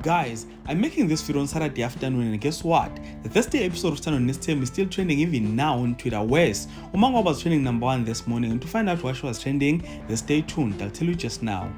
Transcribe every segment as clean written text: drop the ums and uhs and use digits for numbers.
Guys, I'm making this video on Saturday afternoon, and guess what? The Thursday episode of Uthando Nesthembu is still trending even now on Twitter. Whereas Mangwabe was trending #1 this morning, and to find out what she was trending, then stay tuned. I'll tell you just now.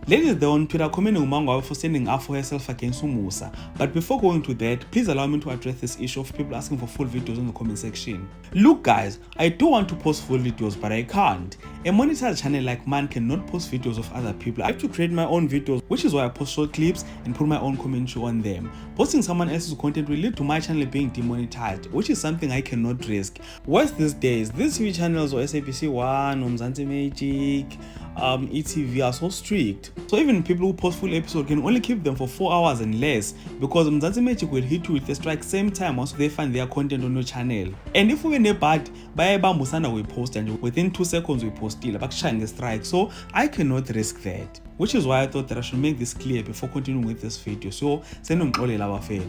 Ladies there on Twitter commending Mangwabe for standing up for herself against Umusa. But before going to that, please allow me to address this issue of people asking for full videos in the comment section. Look guys, I do want to post full videos, but I can't. A monetized channel like mine cannot post videos of other people. I have to create my own videos, which is why I post short clips and put my own commentary on them. Posting someone else's content will lead to my channel being demonetized, which is something I cannot risk. Worse these days, these TV channels or SABC 1 or Mzansi Magic, ETV are so strict. So even people who post full episode can only keep them for 4 hours and less, because Mzansi Magic will hit you with a strike same time once they find their content on your channel. And if we were bad, by Musana we post and within 2 seconds we post still about shining a strike. So I cannot risk that. Which is why I thought that I should make this clear before continuing with this video. So send on our fair.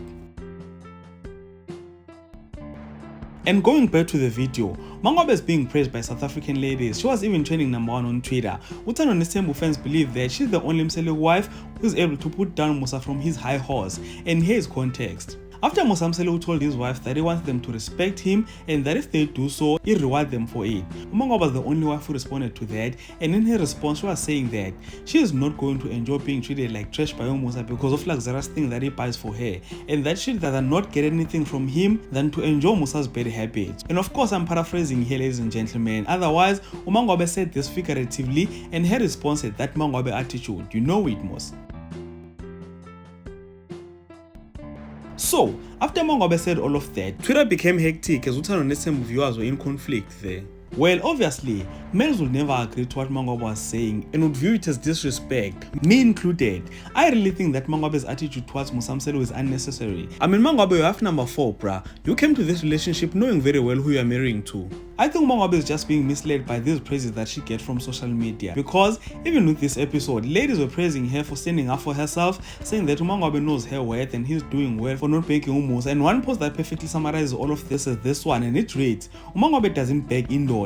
And going back to the video, Mangwabe is being praised by South African ladies. She was even trending #1 on Twitter. Uthando Nesthembu fans believe that she's the only Msele wife who is able to put down Musa from his high horse. And here's context. After Musa Msele told his wife that he wants them to respect him and that if they do so, he'll reward them for it. Mangwabe was the only wife who responded to that, and in her response she was saying that she is not going to enjoy being treated like trash by Musa because of luxurious things that he buys for her, and that she'd rather not get anything from him than to enjoy Musa's bad habits. And of course I'm paraphrasing here, ladies and gentlemen, otherwise Mangwabe said this figuratively, and her response said that Mangwabe attitude, you know it most. So, after Mangwabe said all of that, Twitter became hectic as Uthando Nesthembu viewers were in conflict there. Well, obviously, males would never agree to what Mangwabe was saying and would view it as disrespect, me included. I really think that Mangwabe's attitude towards Musa Msele is unnecessary. I mean, Mangwabe, you have #4, bruh. You came to this relationship knowing very well who you are marrying to. I think Mangwabe is just being misled by these praises that she gets from social media, because even with this episode, ladies were praising her for standing up for herself, saying that Mangwabe knows her worth and he's doing well for not begging Umusa. And one post that perfectly summarizes all of this is this one, and it reads, Mangwabe doesn't beg indoor.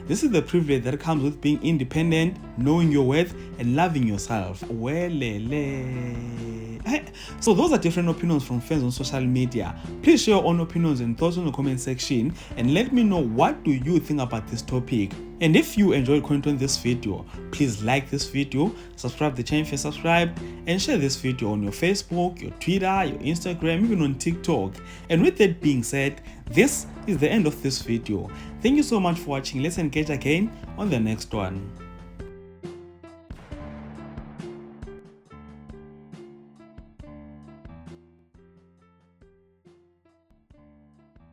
This is the privilege that comes with being independent, knowing your worth, and loving yourself. So those are different opinions from fans on social media. Please share your own opinions and thoughts in the comment section, and let me know what do you think about this topic. And if you enjoyed content in this video, please like this video, subscribe to the channel if you're subscribed, and share this video on your Facebook, your Twitter, your Instagram, even on TikTok. And with that being said, this is the end of this video. Thank you so much for watching. Let's engage again on the next one.